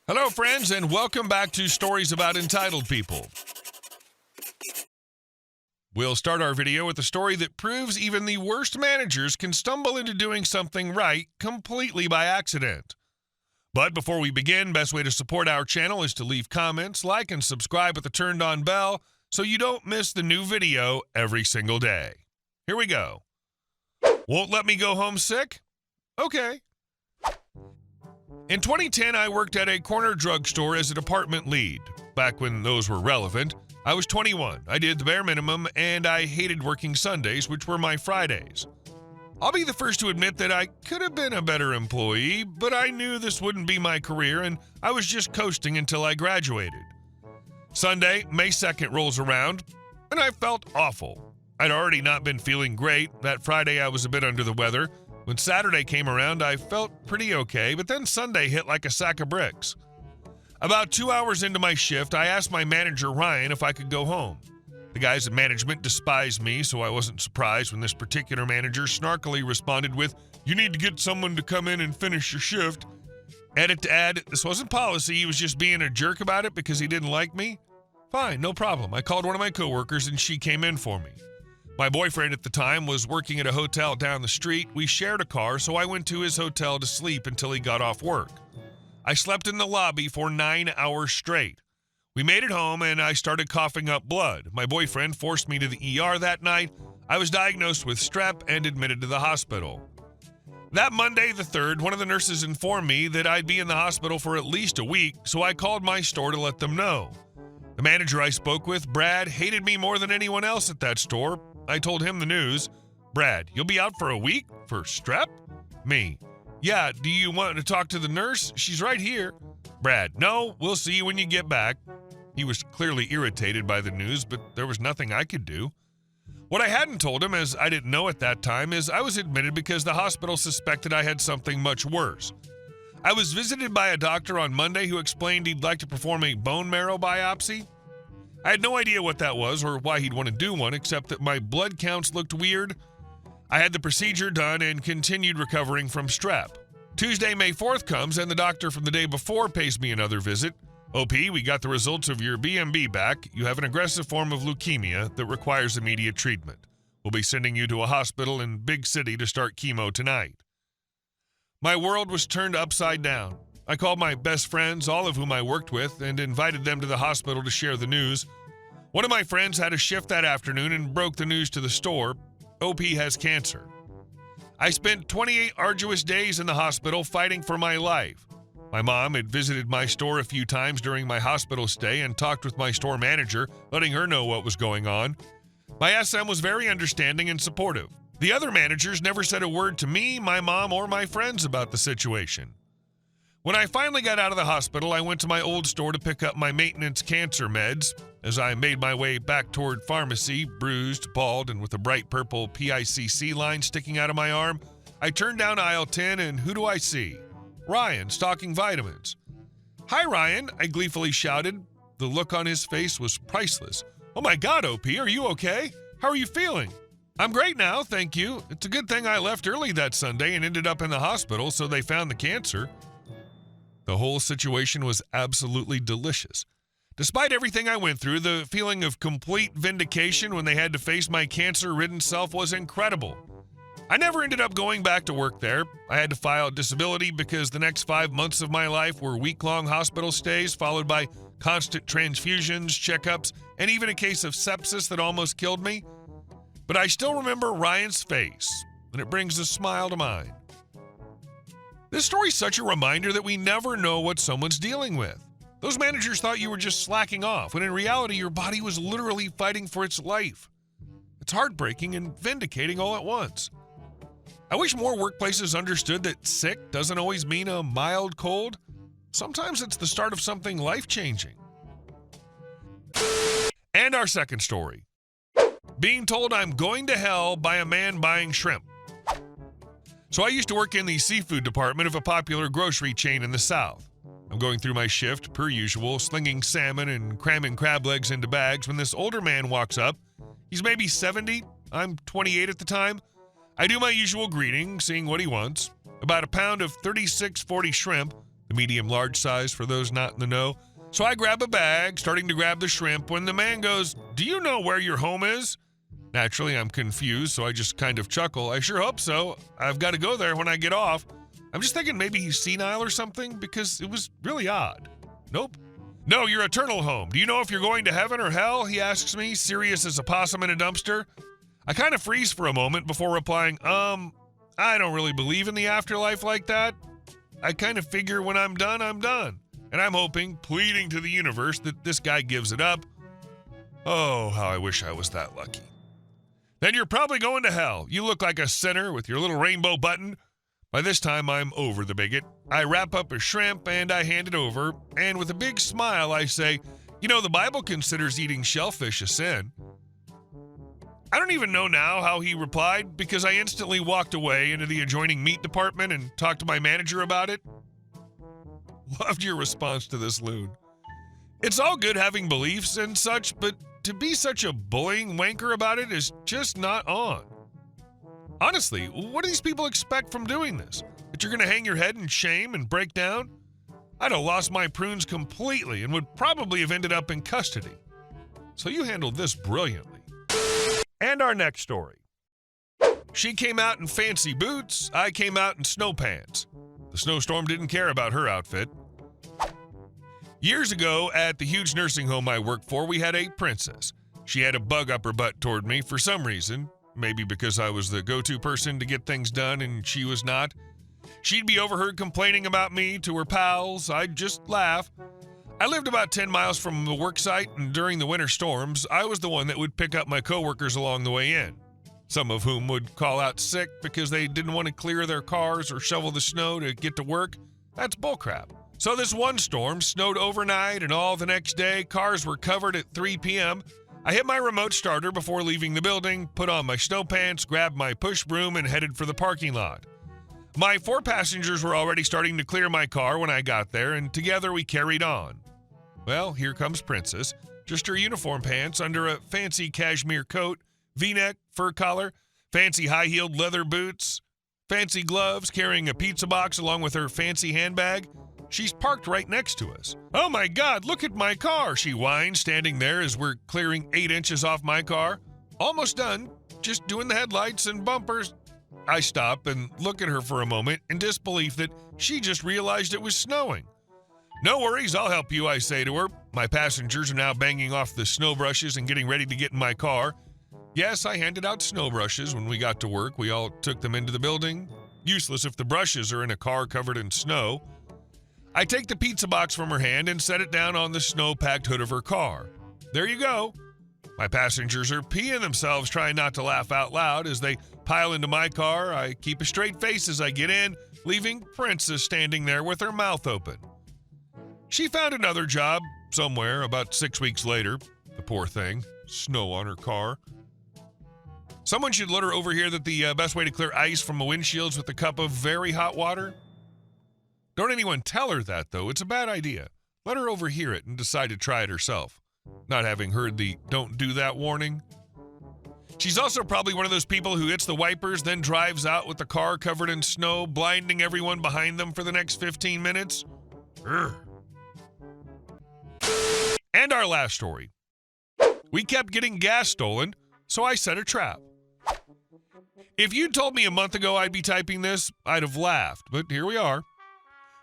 Hello, friends, and welcome back to Stories About Entitled People. We'll start our video with a story that proves even the worst managers can stumble into doing something right completely by accident. But before we begin, best way to support our channel is to leave comments, like, and subscribe with the turned-on bell so you don't miss the new video every single day. Here we go. Won't let me go home sick? Okay. In 2010, I worked at a corner drugstore as a department lead. Back when those were relevant, I was 21. I did the bare minimum, and I hated working Sundays, which were my Fridays. I'll be the first to admit that I could have been a better employee, but I knew this wouldn't be my career, and I was just coasting until I graduated. Sunday, May 2nd rolls around, and I felt awful. I'd already not been feeling great. That Friday, I was a bit under the weather. When Saturday came around, I felt pretty okay, but then Sunday hit like a sack of bricks. About 2 hours into my shift, I asked my manager, Ryan, if I could go home. The guys at management despised me, so I wasn't surprised when this particular manager snarkily responded with, "You need to get someone to come in and finish your shift." Edit to add, this wasn't policy, he was just being a jerk about it because he didn't like me. Fine, no problem. I called one of my coworkers and she came in for me. My boyfriend at the time was working at a hotel down the street. We shared a car, so I went to his hotel to sleep until he got off work. I slept in the lobby for 9 hours straight. We made it home, and I started coughing up blood. My boyfriend forced me to the ER that night. I was diagnosed with strep and admitted to the hospital. That Monday, the 3rd, one of the nurses informed me that I'd be in the hospital for at least a week, so I called my store to let them know. The manager I spoke with, Brad, hated me more than anyone else at that store. I told him the news. Brad, you'll be out for a week? For strep? Me. Yeah, do you want to talk to the nurse? She's right here. Brad, no, we'll see you when you get back. He was clearly irritated by the news, but there was nothing I could do. What I hadn't told him, as I didn't know at that time, is I was admitted because the hospital suspected I had something much worse. I was visited by a doctor on Monday who explained he'd like to perform a bone marrow biopsy. I had no idea what that was or why he'd want to do one, except that my blood counts looked weird. I had the procedure done and continued recovering from strep. Tuesday, May 4th comes, and the doctor from the day before pays me another visit. OP, we got the results of your BMB back. You have an aggressive form of leukemia that requires immediate treatment. We'll be sending you to a hospital in Big City to start chemo tonight. My world was turned upside down. I called my best friends, all of whom I worked with, and invited them to the hospital to share the news. One of my friends had a shift that afternoon and broke the news to the store. OP has cancer. I spent 28 arduous days in the hospital fighting for my life. My mom had visited my store a few times during my hospital stay and talked with my store manager, letting her know what was going on. My SM was very understanding and supportive. The other managers never said a word to me, my mom, or my friends about the situation. When I finally got out of the hospital, I went to my old store to pick up my maintenance cancer meds. As I made my way back toward pharmacy, bruised, bald, and with a bright purple PICC line sticking out of my arm, I turned down aisle 10, and who do I see? Ryan, stocking vitamins. "Hi, Ryan," I gleefully shouted. The look on his face was priceless. "Oh my God, OP, are you okay? How are you feeling?" "I'm great now, thank you. It's a good thing I left early that Sunday and ended up in the hospital, so they found the cancer." The whole situation was absolutely delicious. Despite everything I went through, the feeling of complete vindication when they had to face my cancer-ridden self was incredible. I never ended up going back to work there. I had to file disability because the next 5 months of my life were week-long hospital stays, followed by constant transfusions, checkups, and even a case of sepsis that almost killed me. But I still remember Ryan's face, and it brings a smile to mind. This story's such a reminder that we never know what someone's dealing with. Those managers thought you were just slacking off, when in reality your body was literally fighting for its life. It's heartbreaking and vindicating all at once. I wish more workplaces understood that sick doesn't always mean a mild cold. Sometimes it's the start of something life-changing. And our second story. Being told I'm going to hell by a man buying shrimp. So I used to work in the seafood department of a popular grocery chain in the South. I'm going through my shift, per usual, slinging salmon and cramming crab legs into bags when this older man walks up. He's maybe 70. I'm 28 at the time. I do my usual greeting, seeing what he wants. About a pound of 3640 shrimp. The the medium-large size for those not in the know. So I grab a bag, starting to grab the shrimp, when the man goes, "Do you know where your home is?" Naturally, I'm confused, so I just kind of chuckle. "I sure hope so. I've got to go there when I get off." I'm just thinking maybe he's senile or something, because it was really odd. Nope. "No, your eternal home. Do you know if you're going to heaven or hell?" he asks me, serious as a possum in a dumpster. I kind of freeze for a moment before replying, I don't really believe in the afterlife like that. I kind of figure when I'm done, I'm done. And I'm hoping, pleading to the universe, that this guy gives it up. Oh, how I wish I was that lucky. "Then you're probably going to hell. You look like a sinner with your little rainbow button." By this time, I'm over the bigot. I wrap up a shrimp and I hand it over, and with a big smile, I say, "You know, the Bible considers eating shellfish a sin." I don't even know now how he replied, because I instantly walked away into the adjoining meat department and talked to my manager about it. Loved your response to this loon. It's all good having beliefs and such, but to be such a bullying wanker about it is just not on. Honestly, what do these people expect from doing this? That you're going to hang your head in shame and break down? I'd have lost my prunes completely and would probably have ended up in custody. So you handled this brilliantly. And our next story. She came out in fancy boots, I came out in snow pants. The snowstorm didn't care about her outfit. Years ago, at the huge nursing home I worked for, we had a princess. She had a bug up her butt toward me for some reason, maybe because I was the go-to person to get things done and she was not. She'd be overheard complaining about me to her pals. I'd just laugh. I lived about 10 miles from the work site, and during the winter storms, I was the one that would pick up my coworkers along the way in, some of whom would call out sick because they didn't want to clear their cars or shovel the snow to get to work. That's bullcrap. So this one storm snowed overnight, and all the next day, cars were covered at 3 p.m. I hit my remote starter before leaving the building, put on my snow pants, grabbed my push broom, and headed for the parking lot. My 4 passengers were already starting to clear my car when I got there, and together we carried on. Well, here comes Princess, just her uniform pants under a fancy cashmere coat, V-neck, fur collar, fancy high-heeled leather boots, fancy gloves, carrying a pizza box along with her fancy handbag. She's parked right next to us. "Oh my God, look at my car," she whines, standing there as we're clearing 8 inches off my car. "Almost done, just doing the headlights and bumpers." I stop and look at her for a moment in disbelief that she just realized it was snowing. "No worries, I'll help you," I say to her. My passengers are now banging off the snow brushes and getting ready to get in my car. Yes, I handed out snow brushes when we got to work. We all took them into the building. Useless if the brushes are in a car covered in snow. I take the pizza box from her hand and set it down on the snow-packed hood of her car. There you go. My passengers are peeing themselves trying not to laugh out loud as they pile into my car. I keep a straight face as I get in, leaving Princess standing there with her mouth open. She found another job somewhere about 6 weeks later. The poor thing. Snow on her car. Someone should let her overhear that the best way to clear ice from a windshield's with a cup of very hot water. Don't anyone tell her that, though. It's a bad idea. Let her overhear it and decide to try it herself, not having heard the "don't do that" warning. She's also probably one of those people who hits the wipers, then drives out with the car covered in snow, blinding everyone behind them for the next 15 minutes. Urgh. And our last story. We kept getting gas stolen, so I set a trap. If you'd told me a month ago I'd be typing this, I'd have laughed, but here we are.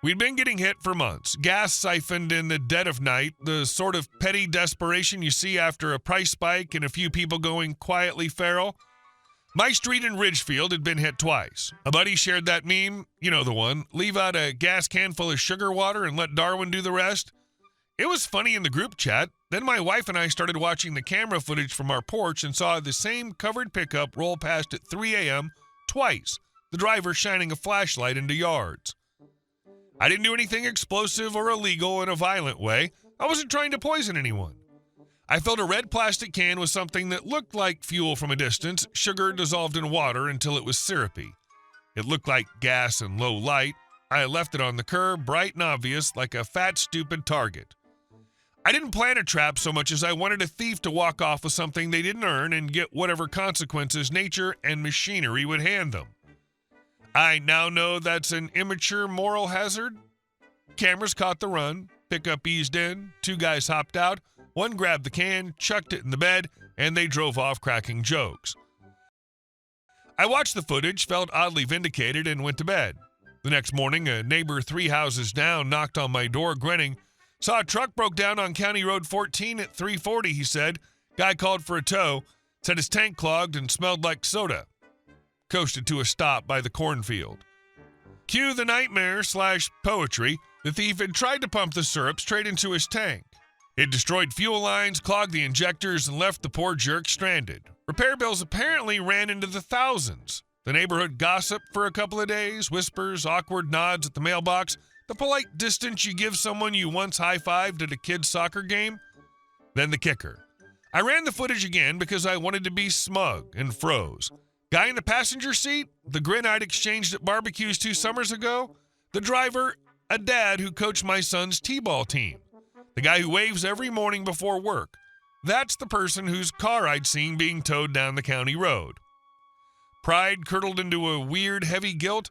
We'd been getting hit for months, gas siphoned in the dead of night, the sort of petty desperation you see after a price spike and a few people going quietly feral. My street in Ridgefield had been hit twice. A buddy shared that meme, you know the one, leave out a gas can full of sugar water and let Darwin do the rest. It was funny in the group chat. Then my wife and I started watching the camera footage from our porch and saw the same covered pickup roll past at 3 a.m. twice, the driver shining a flashlight into yards. I didn't do anything explosive or illegal in a violent way. I wasn't trying to poison anyone. I filled a red plastic can with something that looked like fuel from a distance, sugar dissolved in water until it was syrupy. It looked like gas in low light. I left it on the curb, bright and obvious, like a fat, stupid target. I didn't plan a trap so much as I wanted a thief to walk off with something they didn't earn and get whatever consequences nature and machinery would hand them. I now know that's an immature moral hazard. Cameras caught the run, pickup eased in, 2 guys hopped out, one grabbed the can, chucked it in the bed, and they drove off cracking jokes. I watched the footage, felt oddly vindicated, and went to bed. The next morning, a neighbor 3 houses down knocked on my door grinning. Saw a truck broke down on County Road 14 at 3:40, he said. Guy called for a tow, said his tank clogged and smelled like soda. Coasted to a stop by the cornfield. Cue the nightmare/poetry. The thief had tried to pump the syrup straight into his tank. It destroyed fuel lines, clogged the injectors, and left the poor jerk stranded. Repair bills apparently ran into the thousands. The neighborhood gossiped for a couple of days, whispers, awkward nods at the mailbox, the polite distance you give someone you once high-fived at a kid's soccer game. Then the kicker. I ran the footage again because I wanted to be smug and froze. Guy in the passenger seat, the grin I'd exchanged at barbecues 2 summers ago. The driver, a dad who coached my son's t-ball team. The guy who waves every morning before work. That's the person whose car I'd seen being towed down the county road. Pride curdled into a weird, heavy guilt.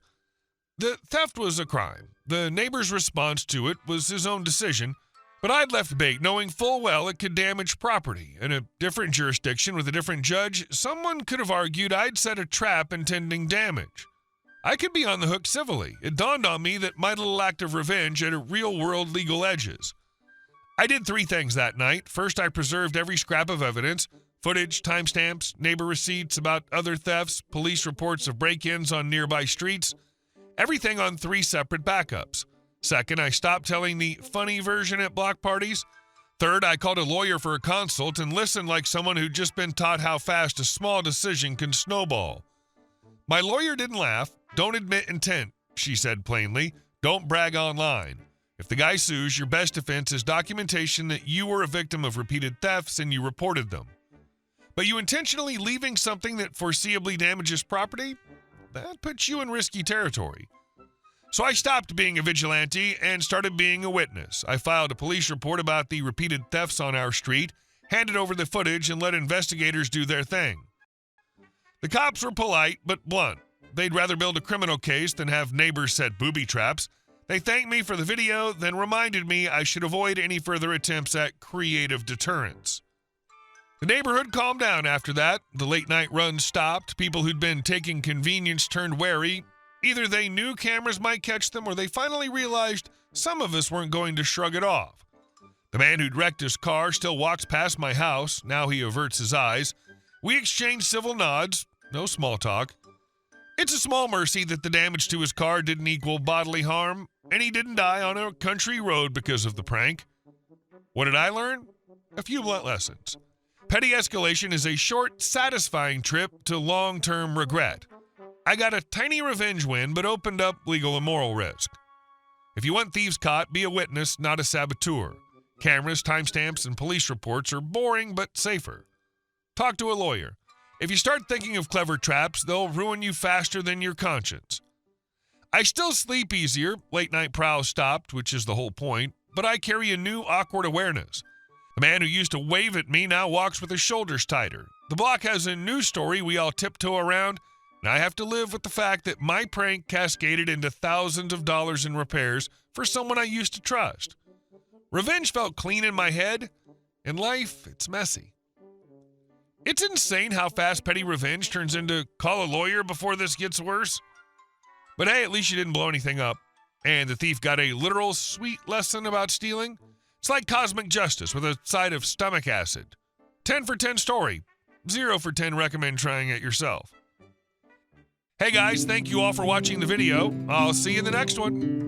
The theft was a crime. The neighbor's response to it was his own decision, but I'd left bait knowing full well it could damage property. In a different jurisdiction with a different judge, someone could have argued I'd set a trap intending damage. I could be on the hook civilly. It dawned on me that my little act of revenge had real-world legal edges. I did 3 things that night. First, I preserved every scrap of evidence, footage, timestamps, neighbor receipts about other thefts, police reports of break-ins on nearby streets, everything on 3 separate backups. Second, I stopped telling the funny version at block parties. Third, I called a lawyer for a consult and listened like someone who'd just been taught how fast a small decision can snowball. My lawyer didn't laugh. Don't admit intent, she said plainly. Don't brag online. If the guy sues, your best defense is documentation that you were a victim of repeated thefts and you reported them. But you intentionally leaving something that foreseeably damages property? That puts you in risky territory. So I stopped being a vigilante and started being a witness. I filed a police report about the repeated thefts on our street, handed over the footage, and let investigators do their thing. The cops were polite but blunt. They'd rather build a criminal case than have neighbors set booby traps. They thanked me for the video, then reminded me I should avoid any further attempts at creative deterrence. The neighborhood calmed down after that. The late-night runs stopped. People who'd been taking convenience turned wary. Either they knew cameras might catch them, or they finally realized some of us weren't going to shrug it off. The man who'd wrecked his car still walks past my house. Now he averts his eyes. We exchange civil nods. No small talk. It's a small mercy that the damage to his car didn't equal bodily harm, and he didn't die on a country road because of the prank. What did I learn? A few blunt lessons. Petty escalation is a short, satisfying trip to long-term regret. I got a tiny revenge win, but opened up legal and moral risk. If you want thieves caught, be a witness, not a saboteur. Cameras, timestamps, and police reports are boring but safer. Talk to a lawyer. If you start thinking of clever traps, they'll ruin you faster than your conscience. I still sleep easier. Late-night prowls stopped, which is the whole point, but I carry a new awkward awareness. The man who used to wave at me now walks with his shoulders tighter. The block has a news story we all tiptoe around, and I have to live with the fact that my prank cascaded into thousands of dollars in repairs for someone I used to trust. Revenge felt clean in my head. In life, it's messy. It's insane how fast petty revenge turns into call a lawyer before this gets worse. But hey, at least you didn't blow anything up. And the thief got a literal sweet lesson about stealing. It's like cosmic justice with a side of stomach acid. 10 for 10 story. 0 for 10 recommend trying it yourself. Hey guys, thank you all for watching the video. I'll see you in the next one.